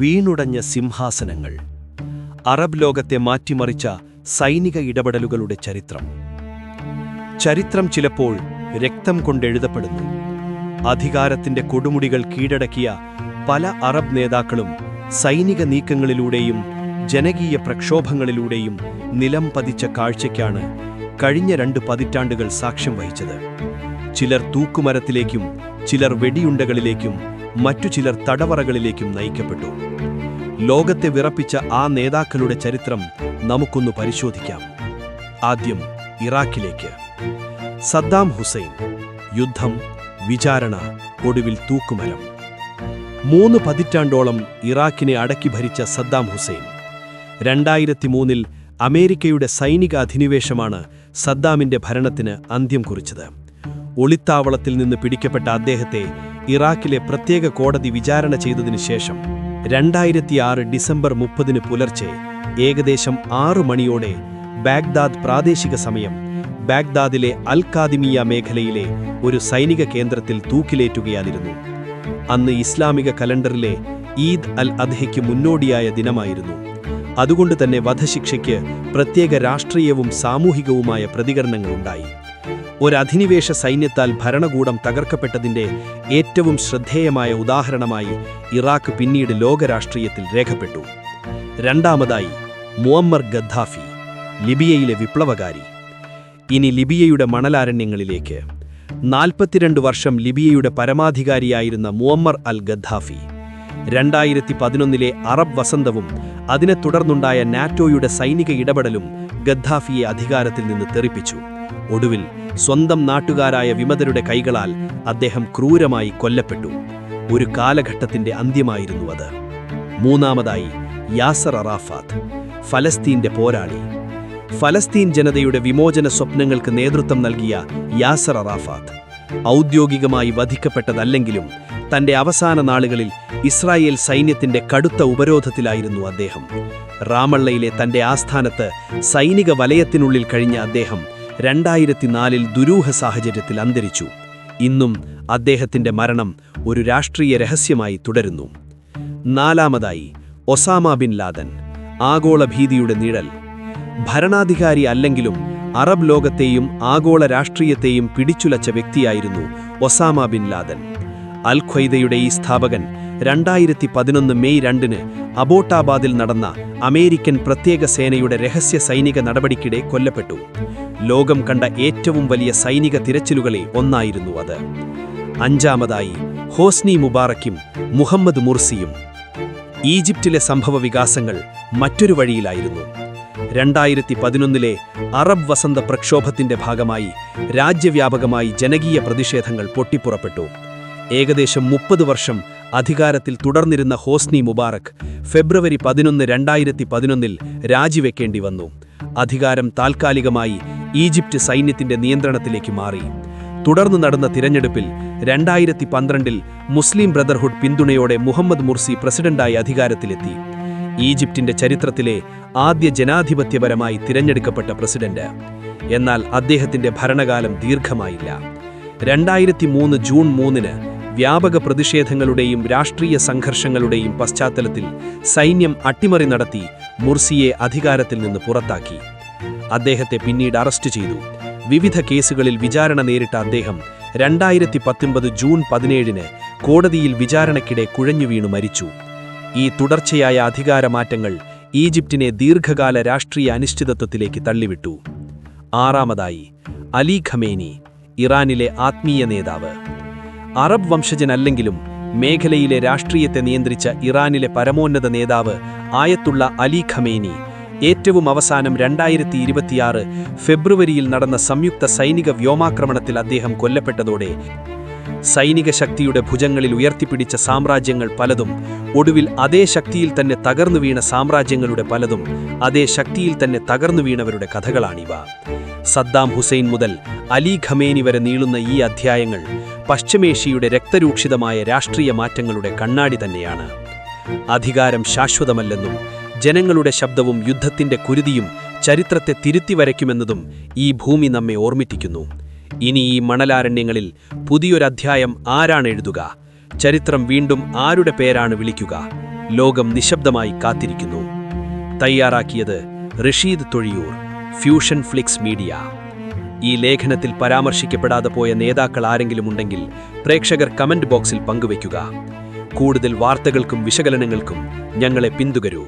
വീണുടഞ്ഞ സിംഹാസനങ്ങൾ. Arab ലോകത്തെ മാറ്റിമറിച്ച സൈനിക ഇടപെടലുകളുടെ ചരിത്രം. ചരിത്രം ചിലപ്പോൾ രക്തം കൊണ്ടെഴുതപ്പെടുന്നു. അധികാരത്തിന്റെ കൊടുമുടികൾ കീഴടക്കിയ പല അറബ് നേതാക്കളും സൈനിക നീക്കങ്ങളിലൂടെയും ജനകീയ പ്രക്ഷോഭങ്ങളിലൂടെയും നിലം പതിച്ച കാഴ്ചയ്ക്കാണ് കഴിഞ്ഞ 2 പതിറ്റാണ്ടുകൾ സാക്ഷ്യം വഹിച്ചത്. ചിലർ തൂക്കുമരത്തിലേക്കും ചിലർ വെടിയുണ്ടകളിലേക്കും മറ്റു ചിലർ തടവറകളിലേക്കും നയിക്കപ്പെട്ടു. ലോകത്തെ വിറപ്പിച്ച ആ നേതാക്കളുടെ ചരിത്രം നമുക്കൊന്ന് പരിശോധിക്കാം. ആദ്യം ഇറാഖിലേക്ക്. സദ്ദാം ഹുസൈൻ. യുദ്ധം, വിചാരണ, ഒടുവിൽ തൂക്കുമരം. 3 പതിറ്റാണ്ടോളം ഇറാഖിനെ അടക്കി ഭരിച്ച സദ്ദാം ഹുസൈൻ. 2003 അമേരിക്കയുടെ സൈനിക അധിനിവേശമാണ് സദ്ദാമിന്റെ ഭരണത്തിന് അന്ത്യം കുറിച്ചത്. ഒളിത്താവളത്തിൽ നിന്ന് പിടിക്കപ്പെട്ട അദ്ദേഹത്തെ ഇറാഖിലെ പ്രത്യേക കോടതി വിചാരണ ചെയ്തതിനു ശേഷം 2006 ഡിസംബർ 30 പുലർച്ചെ ഏകദേശം 6 മണിയോടെ ബാഗ്ദാദ് പ്രാദേശിക സമയം ബാഗ്ദാദിലെ അൽ ഖാദിമിയ മേഖലയിലെ ഒരു സൈനിക കേന്ദ്രത്തിൽ തൂക്കിലേറ്റുകയായിരുന്നു. അന്ന് ഇസ്ലാമിക കലണ്ടറിലെ ഈദ് അൽ അദ്ഹയ്ക്ക് മുന്നോടിയായ ദിനമായിരുന്നു. അതുകൊണ്ട് തന്നെ വധശിക്ഷയ്ക്ക് പ്രത്യേക രാഷ്ട്രീയവും സാമൂഹികവുമായ പ്രതികരണങ്ങളുണ്ടായി. ഒരധിനിവേശ സൈന്യത്താൽ ഭരണകൂടം തകർക്കപ്പെട്ടതിന്റെ ഏറ്റവും ശ്രദ്ധേയമായ ഉദാഹരണമായി ഇറാഖ് പിന്നീട് ലോകരാഷ്ട്രീയത്തിൽ രേഖപ്പെട്ടു. രണ്ടാമതായി മുഅമ്മർ ഗദ്ദാഫി, ലിബിയയിലെ വിപ്ലവകാരി. ഇനി ലിബിയയുടെ മണലാരണ്യങ്ങളിലേക്ക്. 42 വർഷം ലിബിയയുടെ പരമാധികാരിയായിരുന്ന മുഅമ്മർ അൽ ഗദ്ദാഫി 2011 അറബ് വസന്തവും അതിനെ തുടർന്നുണ്ടായ നാറ്റോയുടെ സൈനിക ഇടപെടലും ഗദ്ദാഫിയെ അധികാരത്തിൽ നിന്ന് തെറിപ്പിച്ചു. ഒടുവിൽ സ്വന്തം നാട്ടുകാരായ വിമതരുടെ കൈകളാൽ അദ്ദേഹം ക്രൂരമായി കൊല്ലപ്പെട്ടു. ഒരു കാലഘട്ടത്തിന്റെ അന്ത്യമായിരുന്നു അത്. മൂന്നാമതായി യാസർ അറാഫാത്ത്, ഫലസ്തീന്റെ പോരാളി. ഫലസ്തീൻ ജനതയുടെ വിമോചന സ്വപ്നങ്ങൾക്ക് നേതൃത്വം നൽകിയ യാസർ അറാഫാത്ത് ഔദ്യോഗികമായി വധിക്കപ്പെട്ടതല്ലെങ്കിലും തന്റെ അവസാന നാളുകളിൽ ഇസ്രായേൽ സൈന്യത്തിന്റെ കടുത്ത ഉപരോധത്തിലായിരുന്നു അദ്ദേഹം. റാമള്ളയിലെ തന്റെ ആസ്ഥാനത്ത് സൈനിക വലയത്തിനുള്ളിൽ കഴിഞ്ഞ അദ്ദേഹം 2004 ദുരൂഹ സാഹചര്യത്തിൽ അന്തരിച്ചു. ഇന്നും അദ്ദേഹത്തിന്റെ മരണം ഒരു രാഷ്ട്രീയ രഹസ്യമായി തുടരുന്നു. നാലാമതായി ഒസാമ ബിൻ ലാദൻ, ആഗോള ഭീതിയുടെ നിഴൽ. ഭരണാധികാരി അല്ലെങ്കിലും അറബ് ലോകത്തെയും ആഗോള രാഷ്ട്രീയത്തെയും പിടിച്ചുലച്ച വ്യക്തിയായിരുന്നു ഒസാമ ബിൻ ലാദൻ. അൽ ഖ്വയ്ദയുടെ ഈ സ്ഥാപകൻ 2011 മെയ് 2 അബോട്ടാബാദിൽ നടന്ന അമേരിക്കൻ പ്രത്യേക സേനയുടെ രഹസ്യ സൈനിക നടപടിക്കിടെ കൊല്ലപ്പെട്ടു. ലോകം കണ്ട ഏറ്റവും വലിയ സൈനിക തിരച്ചിലുകളിൽ ഒന്നായിരുന്നു അത്. അഞ്ചാമതായി ഹോസ്നി മുബാറക്കും മുഹമ്മദ് മുർസിയും. ഈജിപ്തിലെ സംഭവ വികാസങ്ങൾ മറ്റൊരു വഴിയിലായിരുന്നു. 2011 അറബ് വസന്ത പ്രക്ഷോഭത്തിന്റെ ഭാഗമായി രാജ്യവ്യാപകമായി ജനകീയ പ്രതിഷേധങ്ങൾ പൊട്ടിപ്പുറപ്പെട്ടു. ഏകദേശം 30 വർഷം അധികാരത്തിൽ തുടർന്നിരുന്ന ഹോസ്നി മുബാറക് ഫെബ്രുവരി 11, 2011 രാജിവെക്കേണ്ടി വന്നു. അധികാരം താൽക്കാലികമായി ഈജിപ്റ്റ് സൈന്യത്തിന്റെ നിയന്ത്രണത്തിലേക്ക് മാറി. തുടർന്ന് നടന്ന തിരഞ്ഞെടുപ്പിൽ 2012 മുസ്ലിം ബ്രദർഹുഡ് പിന്തുണയോടെ മുഹമ്മദ് മുർസി പ്രസിഡന്റായി അധികാരത്തിലെത്തി. ഈജിപ്തിന്റെ ചരിത്രത്തിലെ ആദ്യ ജനാധിപത്യപരമായി തിരഞ്ഞെടുക്കപ്പെട്ട പ്രസിഡന്റ്. എന്നാൽ അദ്ദേഹത്തിന്റെ ഭരണകാലം ദീർഘമായില്ല. 2003 ജൂൺ 3 വ്യാപക പ്രതിഷേധങ്ങളുടെയും രാഷ്ട്രീയ സംഘർഷങ്ങളുടെയും പശ്ചാത്തലത്തിൽ സൈന്യം അട്ടിമറി നടത്തി മുർസിയെ അധികാരത്തിൽ നിന്ന് പുറത്താക്കി. അദ്ദേഹത്തെ പിന്നീട് അറസ്റ്റ് ചെയ്തു. വിവിധ കേസുകളിൽ വിചാരണ നേരിട്ട അദ്ദേഹം 2019 ജൂൺ 17 കോടതിയിൽ വിചാരണയ്ക്കിടെ കുഴഞ്ഞുവീണു മരിച്ചു. ഈ തുടർച്ചയായ അധികാരമാറ്റങ്ങൾ ഈജിപ്തിനെ ദീർഘകാല രാഷ്ട്രീയ അനിശ്ചിതത്വത്തിലേക്ക് തള്ളിവിട്ടു. ആറാമതായി അലി ഖമേനി, ഇറാനിലെ ആത്മീയ നേതാവ്. അറബ് വംശജനല്ലെങ്കിലും മേഖലയിലെ രാഷ്ട്രീയത്തെ നിയന്ത്രിച്ച ഇറാനിലെ പരമോന്നത നേതാവ് ആയത്തുള്ള അലി ഖമേനി ഏറ്റവും അവസാനം 2026 ഫെബ്രുവരിയിൽ നടന്ന സംയുക്ത സൈനിക വ്യോമാക്രമണത്തിൽ അദ്ദേഹം കൊല്ലപ്പെട്ടതോടെ സൈനിക ശക്തിയുടെ ഭുജങ്ങളിൽ ഉയർത്തിപ്പിടിച്ച സാമ്രാജ്യങ്ങൾ പലതും, ഒടുവിൽ അതേ ശക്തിയിൽ തന്നെ തകർന്നു വീണ സാമ്രാജ്യങ്ങളുടെ പലതും, അതേ ശക്തിയിൽ തന്നെ തകർന്നു വീണവരുടെ കഥകളാണിവ. സദ്ദാം ഹുസൈൻ മുതൽ അലി ഖമേനി വരെ നീളുന്ന ഈ അധ്യായങ്ങൾ പശ്ചിമേഷ്യയുടെ രക്തരൂക്ഷിതമായ രാഷ്ട്രീയ മാറ്റങ്ങളുടെ കണ്ണാടി തന്നെയാണ്. അധികാരം ശാശ്വതമല്ലെന്നും ജനങ്ങളുടെ ശബ്ദവും യുദ്ധത്തിന്റെ കുരുതിയും ചരിത്രത്തെ തിരുത്തി വരയ്ക്കുമെന്നതും ഈ ഭൂമി നമ്മെ ഓർമ്മിപ്പിക്കുന്നു. ഇനി ഈ മണലാരണ്യങ്ങളിൽ പുതിയൊരധ്യായം ആരാണ് എഴുതുക? ചരിത്രം വീണ്ടും ആരുടെ പേരാണ് വിളിക്കുക? ലോകം നിശബ്ദമായി കാത്തിരിക്കുന്നു. തയ്യാറാക്കിയത് Rasheed Thozhiyur, fusion flix media. ഈ ലേഖനത്തിൽ പരാമർശിക്കപ്പെടാതെ പോയ നേതാക്കൾ ആരെങ്കിലും ഉണ്ടെങ്കിൽ പ്രേക്ഷകർ കമന്റ് ബോക്സിൽ പങ്കുവയ്ക്കുക. കൂടുതൽ വാർത്തകൾക്കും വിശകലനങ്ങൾക്കും ഞങ്ങളെ പിന്തുടരൂ.